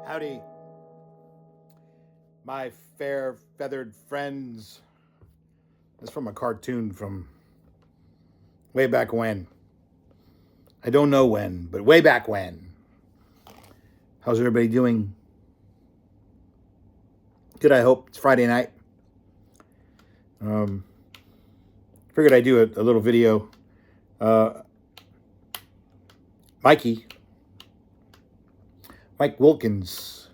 Howdy, my fair feathered friends. It's from a cartoon from way back when. I don't know when, but way back when. How's everybody doing? Good, I hope. It's Friday night. Figured I'd do a little video. Mike Wilkins,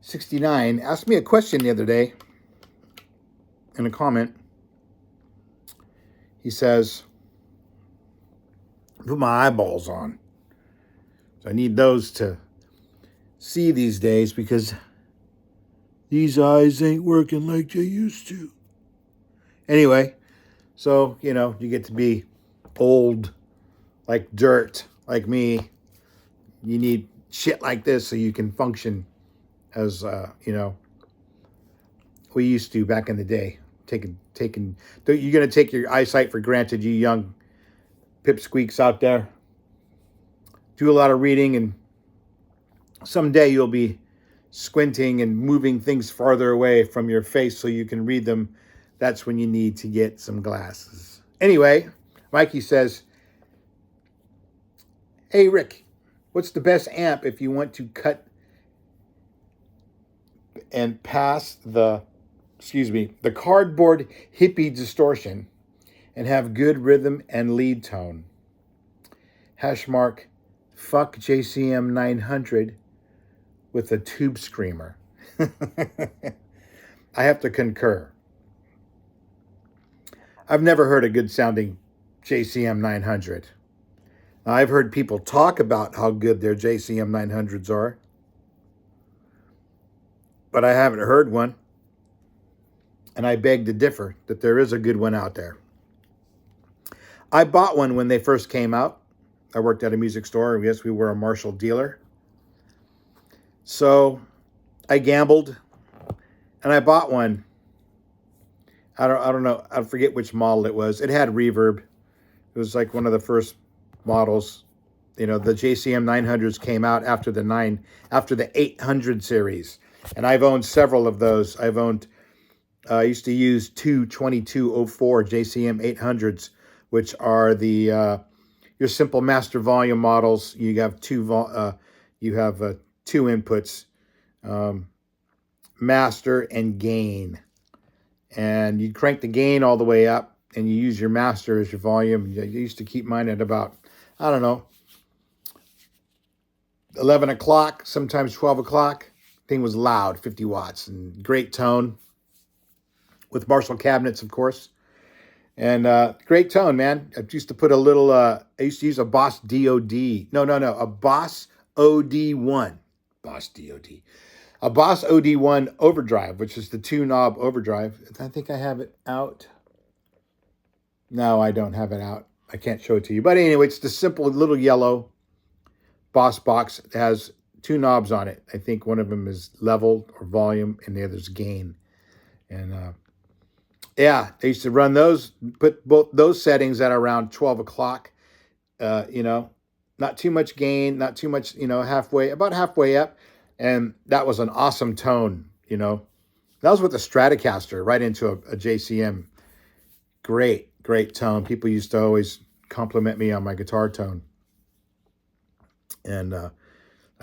69, asked me a question the other day in a comment. He says, put my eyeballs on. So I need those to see these days because these eyes ain't working like they used to. Anyway, so, you get to be old like dirt, like me. You need shit like this so you can function as, we used to back in the day. You're going to take your eyesight for granted, you young pipsqueaks out there. Do a lot of reading, and someday you'll be squinting and moving things farther away from your face so you can read them. That's when you need to get some glasses. Anyway, Mikey says, hey, Rick, what's the best amp if you want to cut and pass the cardboard hippie distortion and have good rhythm and lead tone? # fuck JCM 900 with a tube screamer. I have to concur. I've never heard a good sounding JCM 900. I've heard people talk about how good their JCM 900s are, but I haven't heard one. And I beg to differ that there is a good one out there. I bought one when they first came out. I worked at a music store. Yes, we were a Marshall dealer. So I gambled and I bought one. I don't know. I forget which model it was. It had reverb. It was like one of the first models. The JCM 900s came out after the 800 series. And I've owned several of those. I used to use two 2204 JCM 800s, which are the your simple master volume models. You have two inputs, master and gain. And you crank the gain all the way up and you use your master as your volume. I used to keep mine at about, 11 o'clock, sometimes 12 o'clock. Thing was loud, 50 watts, and great tone with Marshall cabinets, of course. And great tone, man. I used to put a little, I used to use a Boss DOD. No, a Boss OD1. Boss DOD. A Boss OD1 overdrive, which is the two knob overdrive. I think I have it out. No, I don't have it out. I can't show it to you. But anyway, it's the simple little yellow Boss box. It has two knobs on it. I think one of them is level or volume, and the other's gain. And yeah, I used to run those, put both those settings at around 12 o'clock. Not too much gain, not too much, about halfway up. And that was an awesome tone, That was with the Stratocaster right into a JCM. Great tone. People used to always compliment me on my guitar tone. And I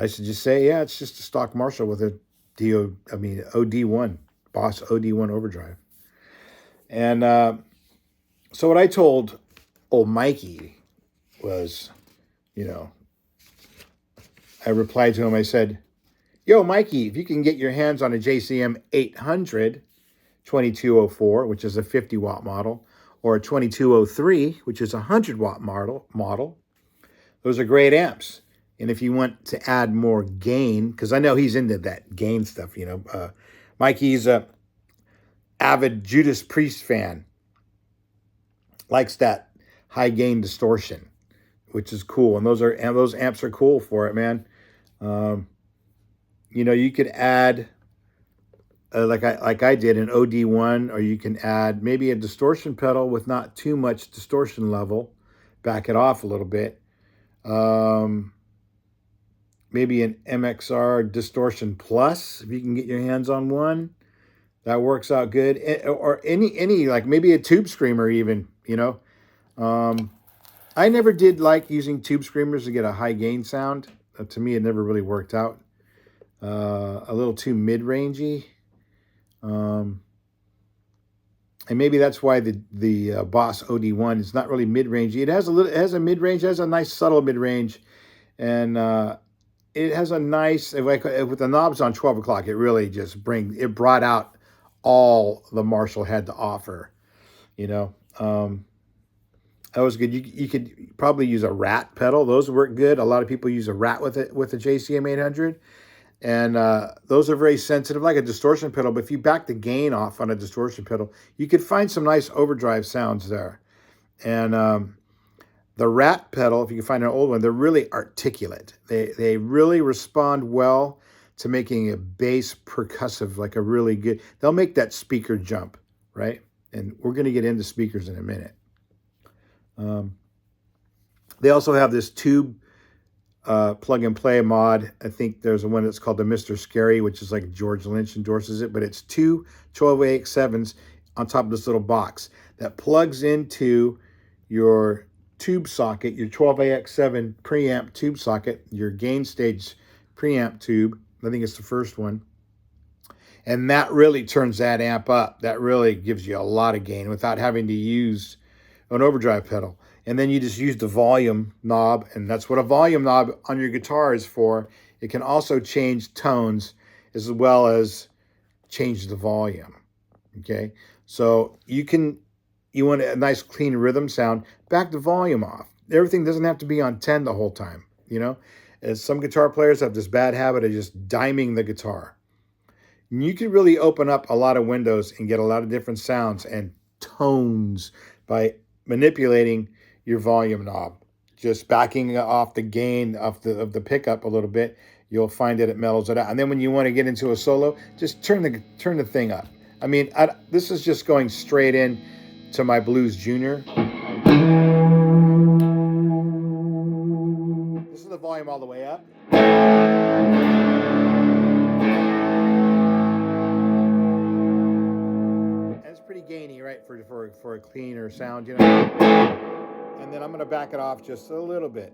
used to just say, yeah, it's just a stock Marshall with a OD1, Boss OD1 overdrive. And so what I told old Mikey was, I replied to him, I said, yo, Mikey, if you can get your hands on a JCM 800 2204, which is a 50 watt model, or a 2203, which is a 100 watt model, those are great amps. And if you want to add more gain, because I know he's into that gain stuff, Mikey's a avid Judas Priest fan, likes that high gain distortion, which is cool. And those amps are cool for it, man. You could add like I did an OD1, or you can add maybe a distortion pedal with not too much distortion level, back it off a little bit. Maybe an MXR Distortion Plus, if you can get your hands on one. That works out good. Or any like maybe a Tube Screamer even, I never did like using Tube Screamers to get a high gain sound. To me, it never really worked out. A little too mid-rangey. And maybe that's why the Boss OD1 is not really mid-rangey. It has a mid-range, it has a nice subtle mid-range. And it has a nice, like with the knobs on 12 o'clock, it really just brought out all the Marshall had to offer, that was good. You could probably use a Rat pedal. Those work good. A lot of people use a Rat with the JCM 800. And those are very sensitive, like a distortion pedal. But if you back the gain off on a distortion pedal, you could find some nice overdrive sounds there. And the Rat pedal, if you can find an old one, they're really articulate. They really respond well to making a bass percussive, like a really good, they'll make that speaker jump, right? And we're going to get into speakers in a minute. They also have this tube plug and play mod. I think there's one that's called the Mr. Scary, which is like George Lynch endorses it, but it's two 12AX7s on top of this little box that plugs into your tube socket, your 12AX7 preamp tube socket, your gain stage preamp tube. I think it's the first one. And that really turns that amp up. That really gives you a lot of gain without having to use an overdrive pedal. And then you just use the volume knob, and that's what a volume knob on your guitar is for. It can also change tones as well as change the volume. Okay, so you want a nice clean rhythm sound, back the volume off. Everything doesn't have to be on 10 the whole time, As some guitar players have this bad habit of just diming the guitar. And you can really open up a lot of windows and get a lot of different sounds and tones by manipulating your volume knob. Just backing off the gain of the pickup a little bit, you'll find that it mellows it out. And then when you want to get into a solo, just turn the thing up. I mean, this is just going straight in to my Blues Junior. This is the volume all the way up. And it's pretty gainy, right, for a cleaner sound, And then I'm going to back it off just a little bit.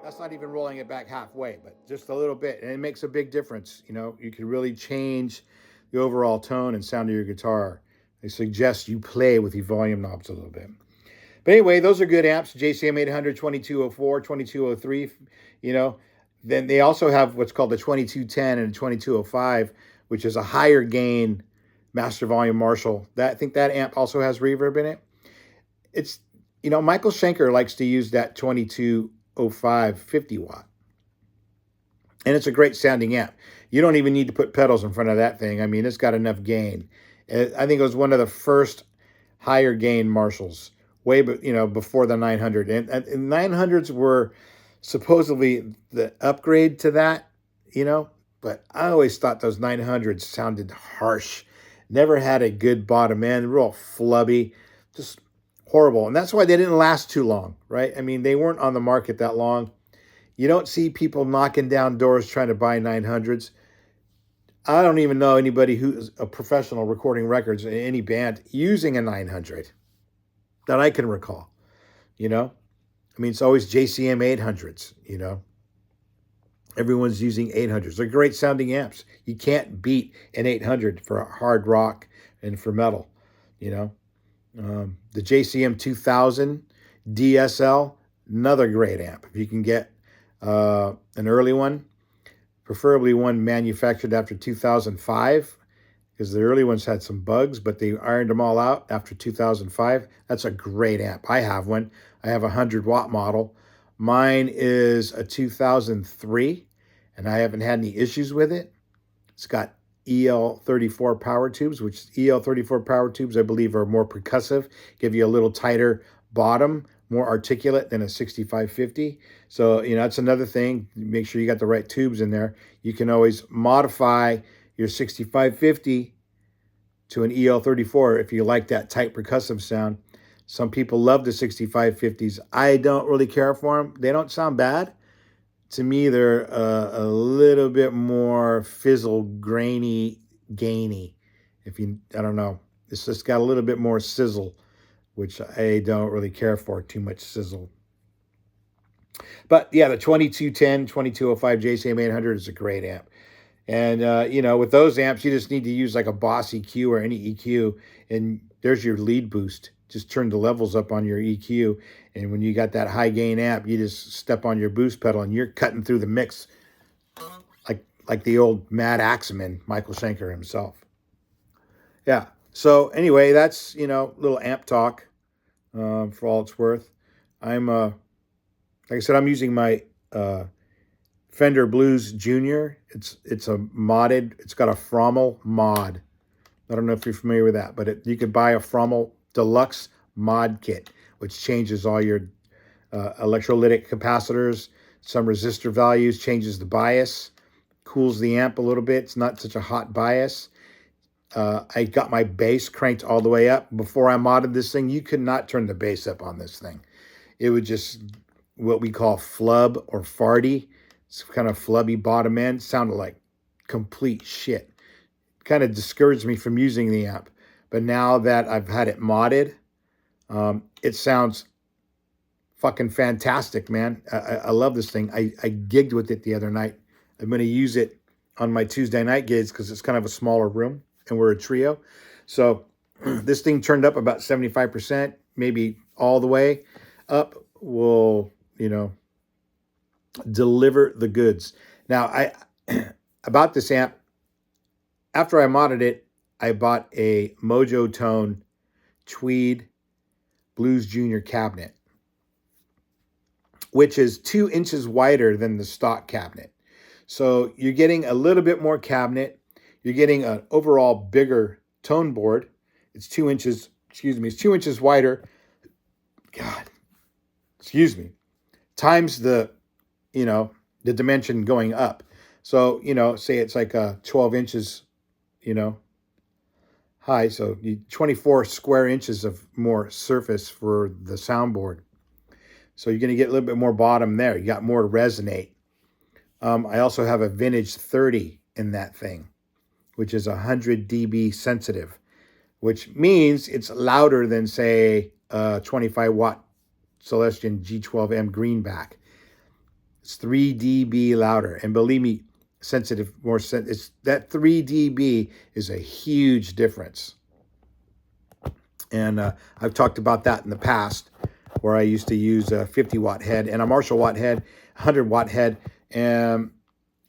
That's not even rolling it back halfway, but just a little bit. And it makes a big difference. You can really change the overall tone and sound of your guitar. I suggest you play with the volume knobs a little bit. But anyway, those are good amps. JCM 800, 2204, 2203, you know. Then they also have what's called the 2210 and 2205, which is a higher gain master volume Marshall. I think that amp also has reverb in it. It's, Michael Schenker likes to use that 2205 50 watt. And it's a great sounding amp. You don't even need to put pedals in front of that thing. I mean, it's got enough gain. I think it was one of the first higher gain Marshalls, way before the 900. And 900s were supposedly the upgrade to that, but I always thought those 900s sounded harsh. Never had a good bottom end, real flubby, just horrible. And that's why they didn't last too long, right? I mean, they weren't on the market that long. You don't see people knocking down doors trying to buy 900s. I don't even know anybody who's a professional recording records in any band using a 900 that I can recall, I mean, it's always JCM 800s, Everyone's using 800s. They're great sounding amps. You can't beat an 800 for hard rock and for metal, The JCM 2000 DSL, another great amp. If you can get an early one, preferably one manufactured after 2005, because the early ones had some bugs, but they ironed them all out after 2005. That's a great amp. I have one. I have a 100-watt model. Mine is a 2003, and I haven't had any issues with it. It's got EL34 power tubes, which EL34 power tubes, I believe, are more percussive, give you a little tighter bottom, more articulate than a 6550. So, that's another thing. Make sure you got the right tubes in there. You can always modify your 6550 to an EL34 if you like that tight percussive sound. Some people love the 6550s. I don't really care for them. They don't sound bad. To me, they're a little bit more fizzle, grainy, gainy. I don't know. It's just got a little bit more sizzle, which I don't really care for, too much sizzle. But yeah, the 2210, 2205 JCM 800 is a great amp. And, with those amps, you just need to use like a Boss EQ or any EQ, and there's your lead boost. Just turn the levels up on your EQ, and when you got that high gain amp, you just step on your boost pedal, and you're cutting through the mix like the old Mad Axeman, Michael Schenker himself. Yeah. So anyway, that's, little amp talk for all it's worth. I'm, like I said, I'm using my Fender Blues Junior. It's a modded. It's got a Frommel mod. I don't know if you're familiar with that, but you could buy a Frommel Deluxe mod kit, which changes all your electrolytic capacitors, some resistor values, changes the bias, cools the amp a little bit. It's not such a hot bias. I got my bass cranked all the way up. Before I modded this thing, you could not turn the bass up on this thing. It would just, what we call flub or farty. It's kind of flubby bottom end. Sounded like complete shit. Kind of discouraged me from using the amp. But now that I've had it modded, it sounds fucking fantastic, man. I love this thing. I gigged with it the other night. I'm going to use it on my Tuesday night gigs because it's kind of a smaller room and we're a trio. So this thing turned up about 75%, maybe all the way up, will, deliver the goods. Now, about this amp, after I modded it, I bought a Mojo Tone Tweed Blues Junior cabinet, which is 2 inches wider than the stock cabinet. So you're getting a little bit more cabinet. You're getting an overall bigger tone board. It's 2 inches, it's 2 inches wider. Times the, the dimension going up. So, say it's like 12 inches, high. So 24 square inches of more surface for the soundboard. So you're going to get a little bit more bottom there. You got more to resonate. I also have a vintage 30 in that thing, which is 100 dB sensitive, which means it's louder than, say, a 25 watt Celestion G12M Greenback. It's 3 dB louder. And believe me, sensitive, it's that 3 dB is a huge difference. And I've talked about that in the past, where I used to use a 50 watt head and a Marshall watt head, 100 watt head. And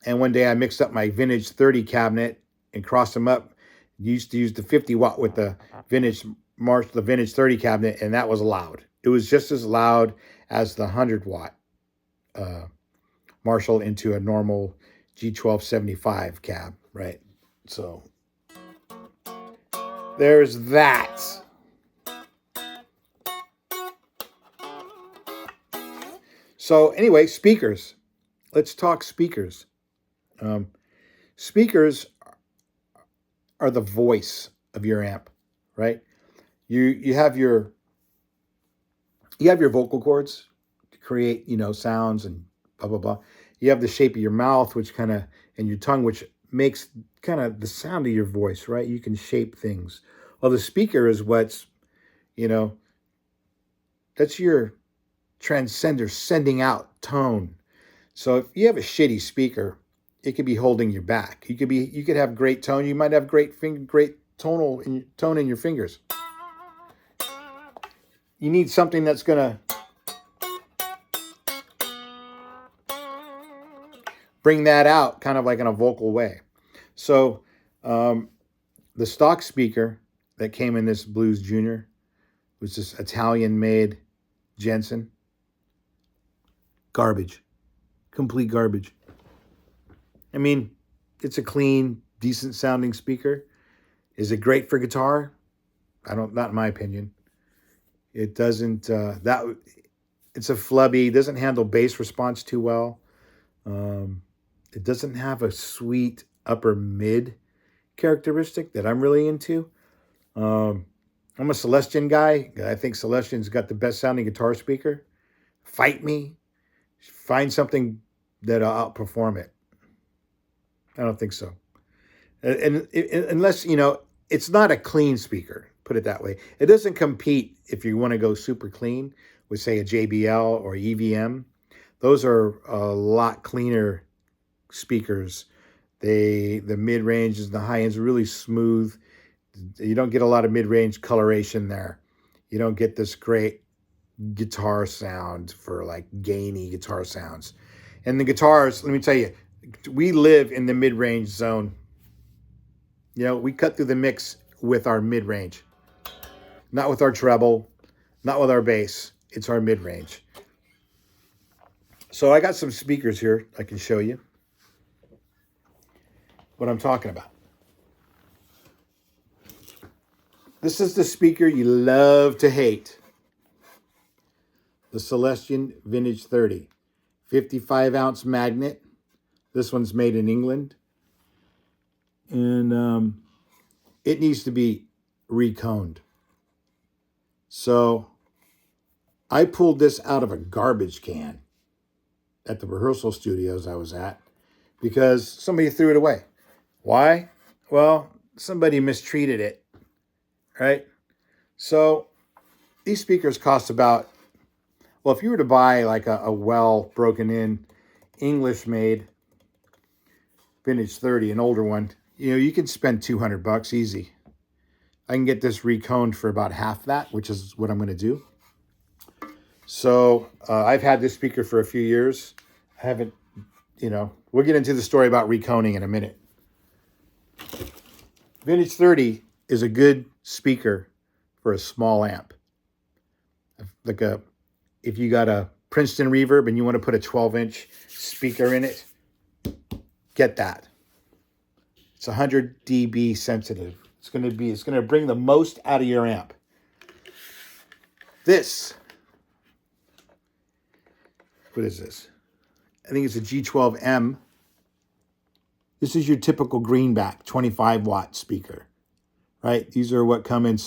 one day I mixed up my vintage 30 cabinet and crossed them up. Used to use the 50 watt with the vintage 30 cabinet, and that was loud. It was just as loud as the 100 watt Marshall into a normal G1275 cab, right? So there's that. So anyway, speakers. Let's talk speakers. Speakers are the voice of your amp, right? You have your vocal cords to create, sounds and blah blah blah. You have the shape of your mouth, which and your tongue, which makes kind of the sound of your voice, right? You can shape things. Well, the speaker is what's, that's your transcender, sending out tone. So if you have a shitty speaker, it could be holding you back. You could have great tone. You might have great tone in your fingers. You need something that's gonna bring that out, kind of like in a vocal way. So the stock speaker that came in this Blues Junior was this Italian-made Jensen. Garbage. Complete garbage. I mean, it's a clean, decent sounding speaker. Is it great for guitar? Not in my opinion. It doesn't, it's a flubby, doesn't handle bass response too well. It doesn't have a sweet upper mid characteristic that I'm really into. I'm a Celestion guy. I think Celestion's got the best sounding guitar speaker. Fight me. Find something that'll outperform it. I don't think so. And unless, it's not a clean speaker, put it that way. It doesn't compete if you want to go super clean with, say, a JBL or EVM. Those are a lot cleaner speakers. The mid-range and the high-ends are really smooth. You don't get a lot of mid-range coloration there. You don't get this great guitar sound for like gainy guitar sounds. And the guitars, let me tell you, we live in the mid-range zone. We cut through the mix with our mid-range. Not with our treble, not with our bass. It's our mid-range. So I got some speakers here I can show you what I'm talking about. This is the speaker you love to hate. The Celestion Vintage 30. 55-ounce magnet. This one's made in England. And it needs to be reconed. So I pulled this out of a garbage can at the rehearsal studios I was at because somebody threw it away. Why? Well, somebody mistreated it, right? So these speakers cost about, well, if you were to buy like a well broken in English-made Vintage 30, an older one, you can spend $200 easy. I can get this reconed for about half that, which is what I'm going to do. So I've had this speaker for a few years. I haven't, we'll get into the story about reconing in a minute. Vintage 30 is a good speaker for a small amp. Like if you got a Princeton Reverb and you want to put a 12-inch speaker in it, get that. It's 100 dB sensitive. It's going to bring the most out of your amp. This, what is this? I think it's a G12M. This is your typical greenback 25 watt speaker, right? These are what come in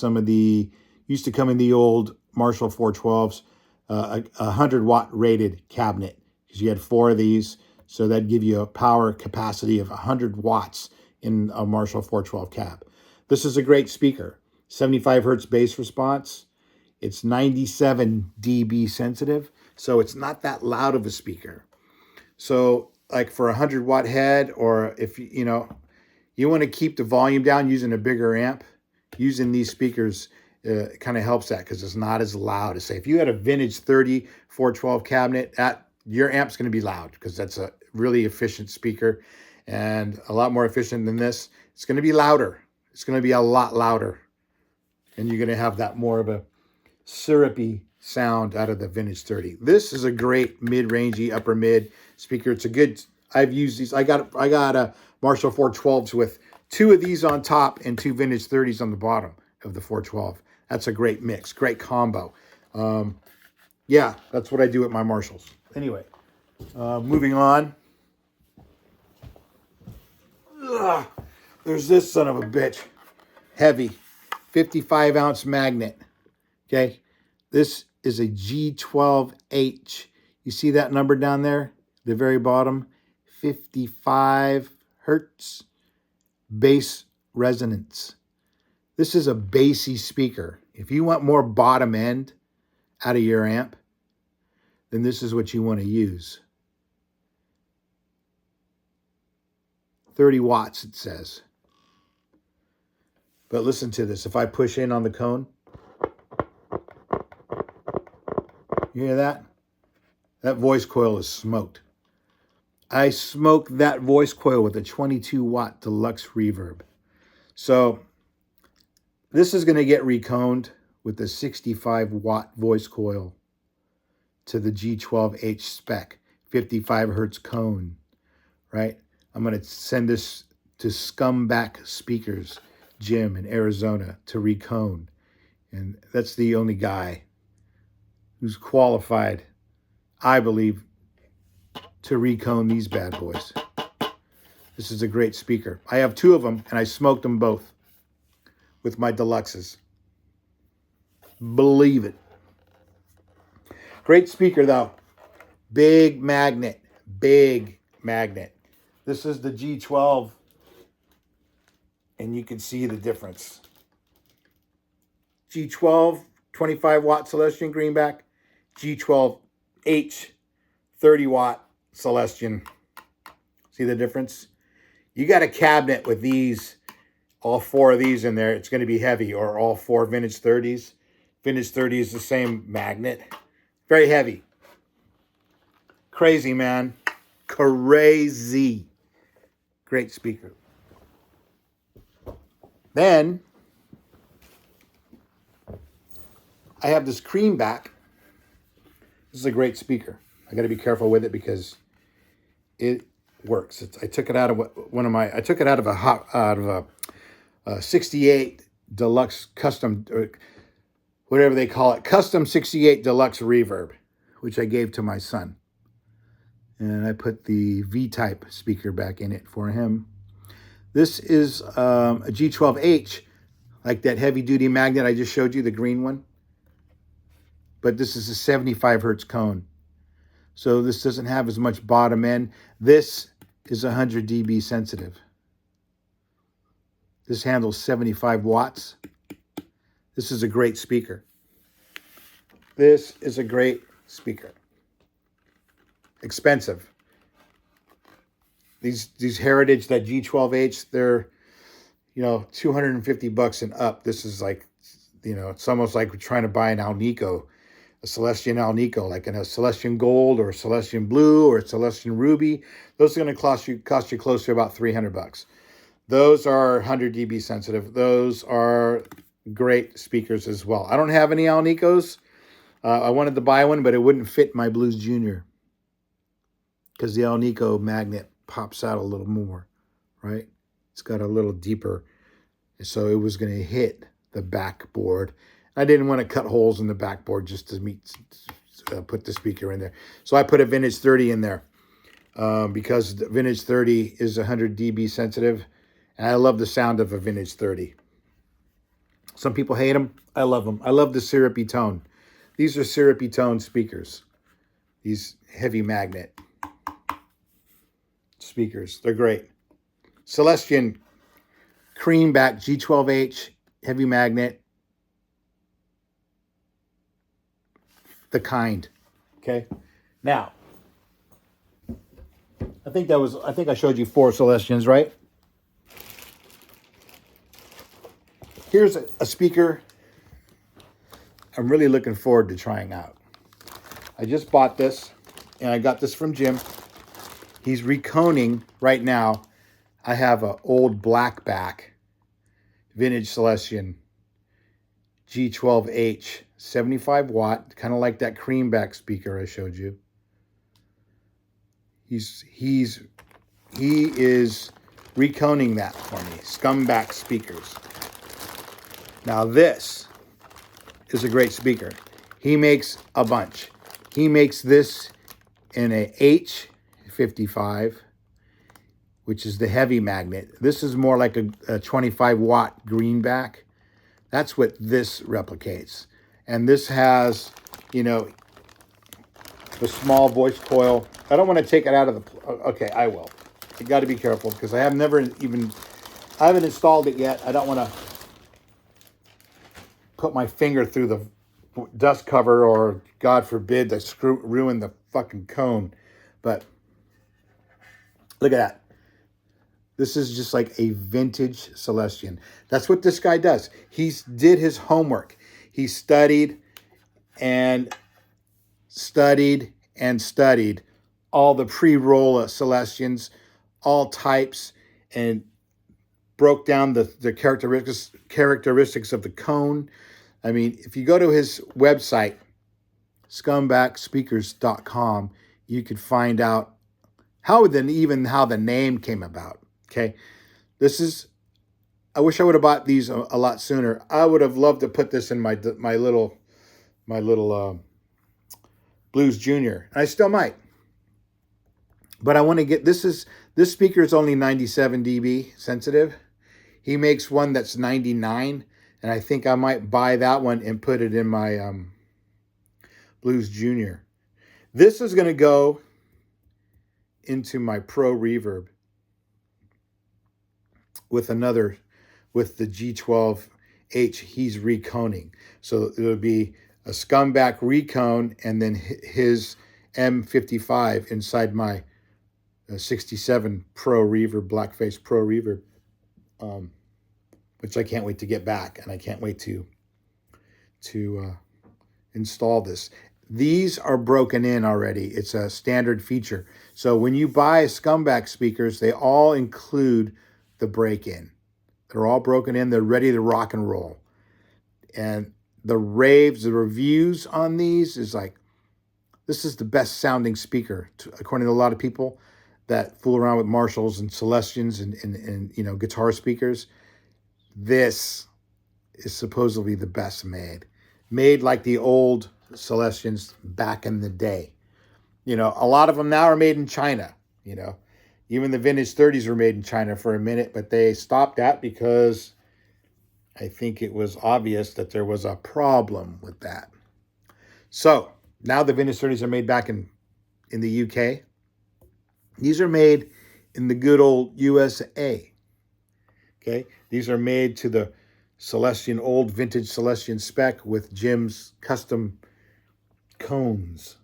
used to come in the old Marshall 412s, a 100 watt rated cabinet, because you had 4 of these. So that'd give you a power capacity of 100 watts in a Marshall 412 cab. This is a great speaker. 75 hertz bass response. It's 97 dB sensitive, so it's not that loud of a speaker. So like for a 100-watt head, or if you know you want to keep the volume down using a bigger amp, using these speakers kind of helps that because it's not as loud as, say, if you had a vintage 30 412 cabinet, that your amp's going to be loud because that's a really efficient speaker and a lot more efficient than this. It's going to be louder. It's going to be a lot louder, and you're going to have that more of a syrupy sound out of the vintage 30. This is a great mid-rangey, upper mid speaker. It's a good, I've used these. I got a Marshall 412s with 2 of these on top and 2 vintage 30s on the bottom of the 412. That's a great mix, great combo. Yeah, that's what I do with my Marshalls. Anyway, moving on. Ugh, there's this son of a bitch. Heavy, 55-ounce magnet. Okay, this is a G12H. You see that number down there, the very bottom? 55 hertz bass resonance. This is a bassy speaker. If you want more bottom end out of your amp, then this is what you want to use. 30 watts, it says. But listen to this. If I push in on the cone, you hear that? That voice coil is smoked. I smoked that voice coil with a 22-watt deluxe reverb. So this is going to get reconed with the 65-watt voice coil to the G12H spec, 55 hertz cone, right? I'm going to send this to Scumbag Speakers, Jim in Arizona, to recone. And that's the only guy who's qualified, I believe, to recone these bad boys. This is a great speaker. I have 2 of them, and I smoked them both with my deluxes. Believe it. Great speaker, though. Big magnet. Big magnet. This is the G12, and you can see the difference. G12, 25-watt Celestion greenback. G12H, 30-watt Celestion. See the difference? You got a cabinet with these, all 4 of these in there, it's going to be heavy, or all 4 vintage 30s. Vintage 30 is the same magnet. Very heavy. Crazy, man. Crazy. Great speaker. Then I have this Creamback. This is a great speaker. I got to be careful with it because it works. I took it out of I took it out of a 68 Deluxe Custom, or whatever they call it, Custom 68 Deluxe Reverb, which I gave to my son. And I put the V-type speaker back in it for him. This is a G12H, like that heavy-duty magnet I just showed you, the green one. But this is a 75 hertz cone. So this doesn't have as much bottom end. This is 100 dB sensitive. This handles 75 watts. This is a great speaker. This is a great speaker. Expensive. These Heritage, that G12H, they're, you know, $250 and up. This is like, you know, it's almost like we're trying to buy an Alnico, a Celestion Alnico, like in a Celestion Gold or a Celestion Blue or a Celestion Ruby. Those are going to cost you close to about $300. Those are 100 dB sensitive. Those are great speakers as well. I don't have any Alnicos. I wanted to buy one, but it wouldn't fit my Blues Junior because the Alnico magnet pops out a little more, right? It's got a little deeper, so it was going to hit the backboard. I didn't want to cut holes in the backboard just to put the speaker in there. So I put a Vintage 30 in there because the Vintage 30 is 100 dB sensitive, and I love the sound of a Vintage 30. Some people hate them. I love them. I love the syrupy tone. These are syrupy tone speakers. These heavy magnet speakers. They're great. Celestion Creamback G12H heavy magnet. The kind. Okay. Now, I think I showed you 4 Celestions, right? Here's a speaker I'm really looking forward to trying out. I just bought this, and I got this from Jim. He's reconing right now. I have an old blackback vintage Celestion G12H, 75 watt, kind of like that creamback speaker I showed you. He is reconing that for me. Scumbag speakers. Now this is a great speaker. He makes a bunch. He makes this in a H55, which is the heavy magnet. This is more like a 25 watt greenback. That's what this replicates. And this has, you know, the small voice coil. I don't want to take it out of the, okay, I will. You got to be careful because I haven't installed it yet. I don't want to put my finger through the dust cover or, God forbid, ruin the fucking cone. But look at that. This is just like a vintage Celestion. That's what this guy does. He did his homework. He studied and studied and studied all the pre-roll Celestions, all types, and broke down the characteristics of the cone. I mean, if you go to his website, scumbagspeakers.com, you could find out how the name came about. Okay, I wish I would have bought these a lot sooner. I would have loved to put this in my little Blues Junior. I still might, but I want to get this speaker is only 97 dB sensitive. He makes one that's 99, and I think I might buy that one and put it in my Blues Junior. This is going to go into my Pro Reverb with the G12H he's reconing. So it'll be a Scumbag recone and then his M55 inside my 67 Pro Reverb, Blackface Pro Reverb, which I can't wait to get back, and I can't wait to install this. These are broken in already. It's a standard feature. So when you buy Scumbag speakers, they all include the break-in. They're all broken in. They're ready to rock and roll. And the reviews on these is like, this is the best sounding speaker, according to a lot of people that fool around with Marshalls and Celestions and you know, guitar speakers. This is supposedly the best made like the old Celestions back in the day. You know, a lot of them now are made in China. You know, even the vintage 30s were made in China for a minute, but they stopped that because I think it was obvious that there was a problem with that. So now the vintage 30s are made back in the UK. These are made in the good old USA. Okay, these are made to the Celestion, old vintage Celestion spec with Jim's custom cones.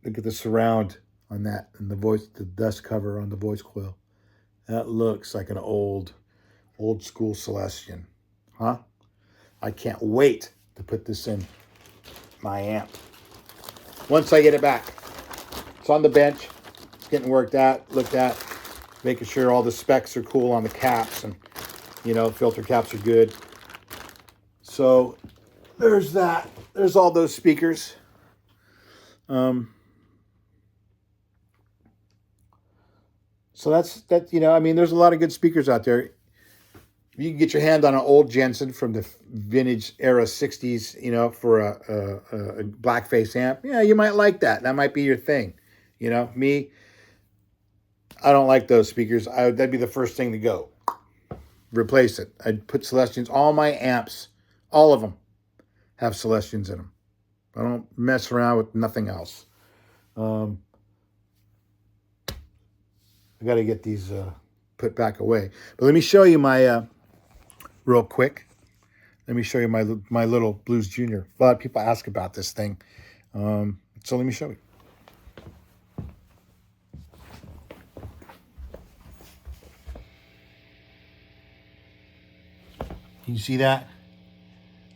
Look at the surround on that and the dust cover on the voice coil. That looks like an old school Celestion, huh? I can't wait to put this in my amp. Once I get it back, it's on the bench. It's getting looked at, making sure all the specs are cool on the caps and, you know, filter caps are good. So there's that. There's all those speakers. So that's, you know, I mean, there's a lot of good speakers out there. You can get your hand on an old Jensen from the vintage era 60s, you know, for a blackface amp. Yeah, you might like that. That might be your thing. You know, me, I don't like those speakers. That'd be the first thing to go. Replace it. I'd put Celestions. All my amps, all of them, have Celestions in them. I don't mess around with nothing else. I got to get these put back away. But let me show you my, real quick. Let me show you my little Blues Junior. A lot of people ask about this thing. So let me show you. Can you see that?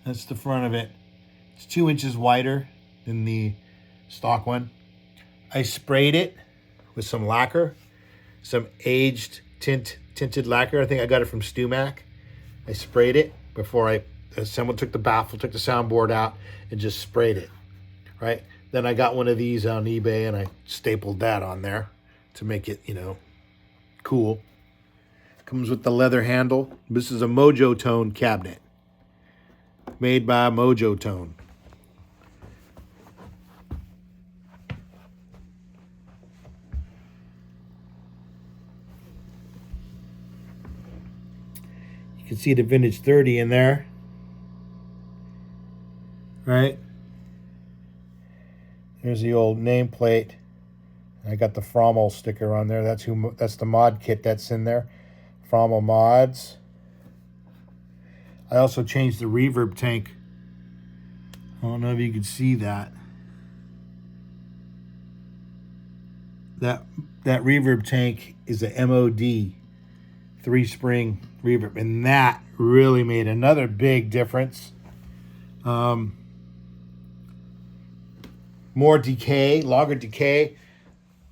That's the front of it. It's 2 inches wider than the stock one. I sprayed it with some lacquer, some aged tinted lacquer. I think I got it from StewMac. I sprayed it before someone took the baffle, took the soundboard out, and just sprayed it, right? Then I got one of these on eBay, and I stapled that on there to make it, cool. Comes with the leather handle. This is a Mojo Tone cabinet made by Mojo Tone. You can see the vintage 30 in there, right? There's the old nameplate. I got the Frommel sticker on there. That's the mod kit that's in there. Frommel mods. I also changed the reverb tank. I don't know if you can see that. That reverb tank is a MOD 3-spring reverb, and that really made another big difference. More decay, longer decay,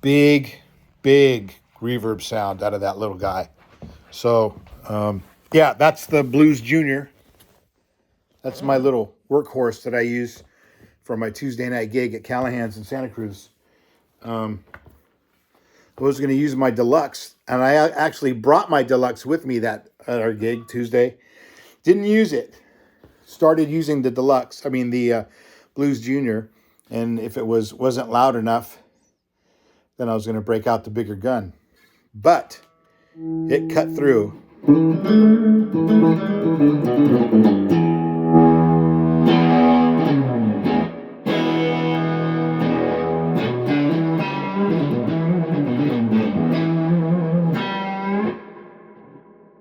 big reverb sound out of that little guy. So, yeah, that's the Blues Junior. That's my little workhorse that I use for my Tuesday night gig at Callahan's in Santa Cruz. I was going to use my deluxe, and I actually brought my deluxe with me at our gig Tuesday. Didn't use it. Started using the deluxe. I mean the Blues Junior, and if it wasn't loud enough, then I was going to break out the bigger gun. But it cut through.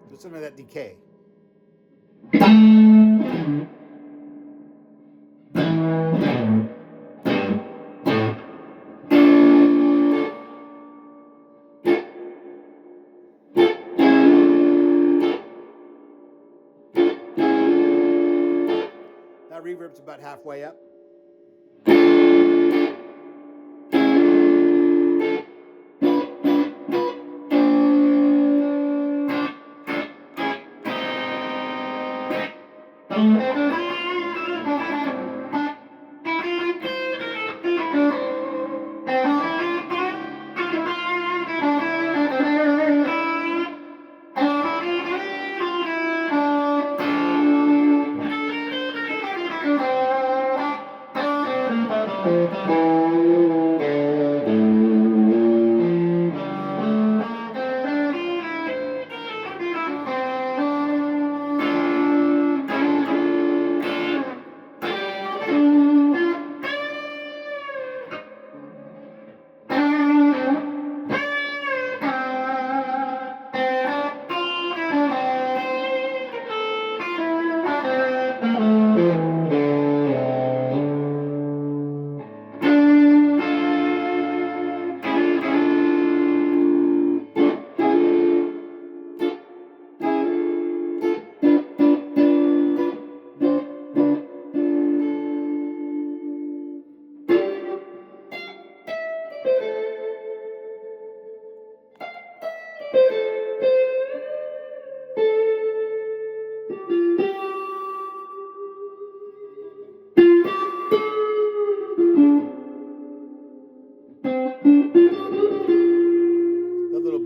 Listen to that decay. That reverb's about halfway up.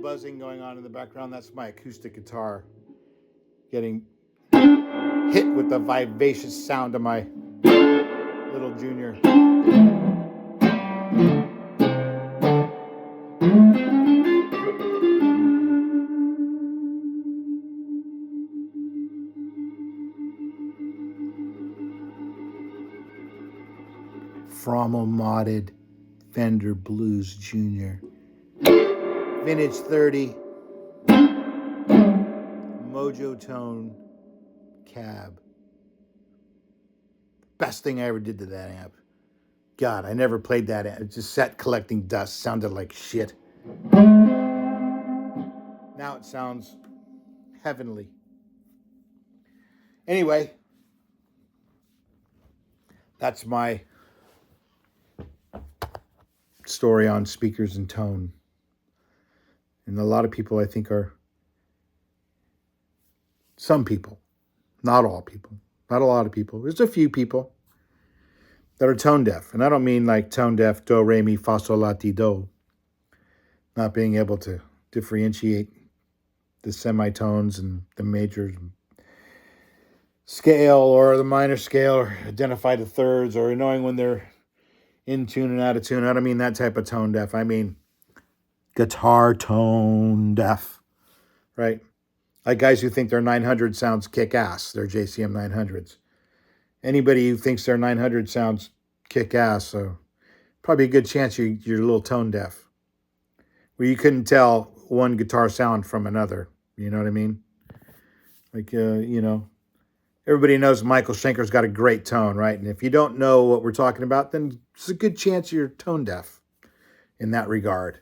Buzzing going on in the background, that's my acoustic guitar getting hit with the vivacious sound of my little Junior. Frommel modded Fender Blues Junior. Vintage 30, Mojo Tone cab. Best thing I ever did to that amp. God, I never played that amp. It just sat collecting dust. Sounded like shit. Now it sounds heavenly. Anyway, that's my story on speakers and tone. And a lot of people, I think, are some people, not all people, not a lot of people. There's a few people that are tone deaf. And I don't mean like tone deaf, do, re, mi, fa, sol, la, ti, do. Not being able to differentiate the semitones and the major scale or the minor scale, or identify the thirds, or knowing when they're in tune and out of tune. I don't mean that type of tone deaf. I mean guitar tone deaf, right? Like guys who think their 900 sounds kick-ass, their JCM 900s. Anybody who thinks their 900 sounds kick-ass, so probably a good chance you're a little tone deaf, where you couldn't tell one guitar sound from another. You know what I mean? Like, everybody knows Michael Schenker's got a great tone, right? And if you don't know what we're talking about, then it's a good chance you're tone deaf in that regard,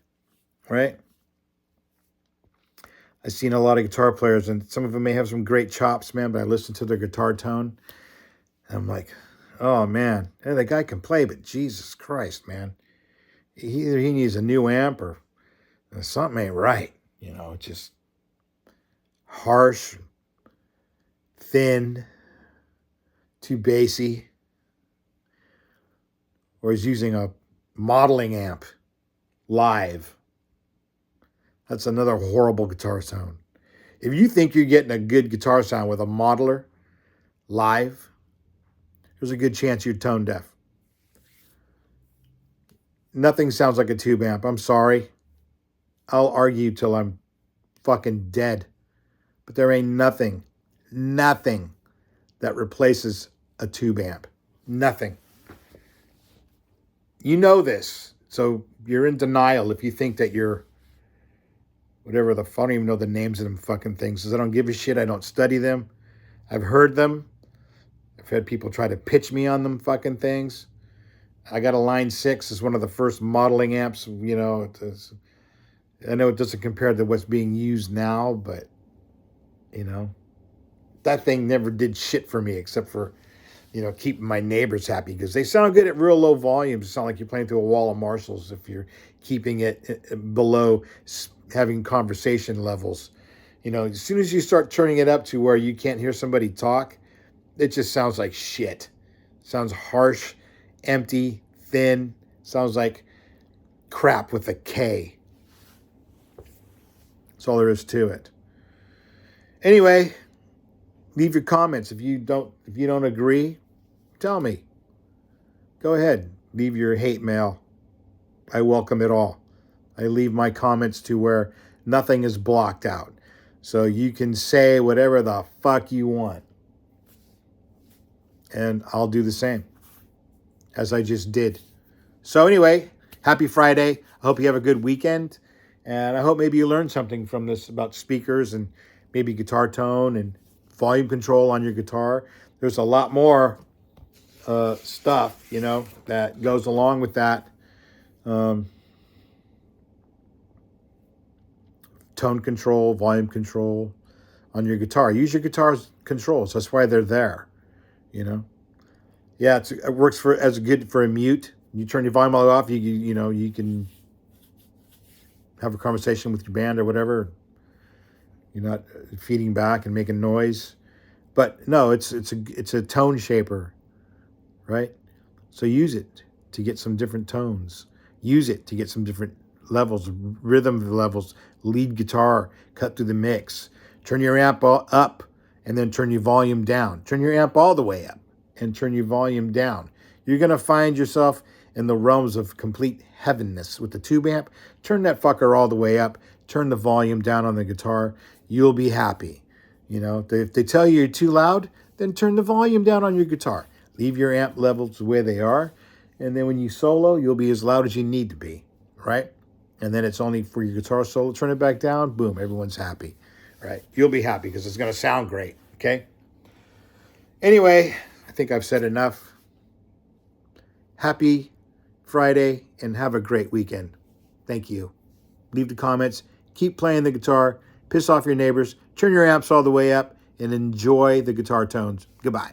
right? I've seen a lot of guitar players, and some of them may have some great chops, man, but I listen to their guitar tone, and I'm like, oh, man, that guy can play, but Jesus Christ, man. Either he needs a new amp or something ain't right. Just harsh, thin, too bassy, or he's using a modeling amp live. That's another horrible guitar sound. If you think you're getting a good guitar sound with a modeler live, there's a good chance you're tone deaf. Nothing sounds like a tube amp. I'm sorry. I'll argue till I'm fucking dead. But there ain't nothing that replaces a tube amp. Nothing. You know this. So you're in denial if you think that you're whatever I don't even know the names of them fucking things, because I don't give a shit. I don't study them. I've heard them. I've had people try to pitch me on them fucking things. I got a Line 6 as one of the first modeling amps. I know it doesn't compare to what's being used now, but, that thing never did shit for me except for, keeping my neighbors happy, because they sound good at real low volumes. It sounds like you're playing through a wall of Marshalls if you're keeping it below having conversation levels. As soon as you start turning it up to where you can't hear somebody talk, it just sounds like shit. It sounds harsh, empty, thin. Sounds like crap with a K. That's all there is to it. Anyway, leave your comments. If you don't agree, tell me. Go ahead. Leave your hate mail. I welcome it all. I leave my comments to where nothing is blocked out. So you can say whatever the fuck you want. And I'll do the same, as I just did. So anyway, happy Friday. I hope you have a good weekend. And I hope maybe you learned something from this about speakers and maybe guitar tone and volume control on your guitar. There's a lot more stuff, that goes along with that. Tone control, volume control on your guitar. Use your guitar's controls. That's why they're there, Yeah, it works as good for a mute. You turn your volume all off, you can have a conversation with your band or whatever. You're not feeding back and making noise. But no, it's a tone shaper, right? So use it to get some different tones. Use it to get some different levels, rhythm levels, lead guitar, cut through the mix. Turn your amp up and then turn your volume down. Turn your amp all the way up and turn your volume down. You're going to find yourself in the realms of complete heavenness with the tube amp. Turn that fucker all the way up. Turn the volume down on the guitar. You'll be happy. If they tell you you're too loud, then turn the volume down on your guitar. Leave your amp levels the way they are. And then when you solo, you'll be as loud as you need to be, right? And then it's only for your guitar solo. Turn it back down. Boom, everyone's happy, right? You'll be happy because it's going to sound great, okay? Anyway, I think I've said enough. Happy Friday and have a great weekend. Thank you. Leave the comments. Keep playing the guitar. Piss off your neighbors. Turn your amps all the way up and enjoy the guitar tones. Goodbye.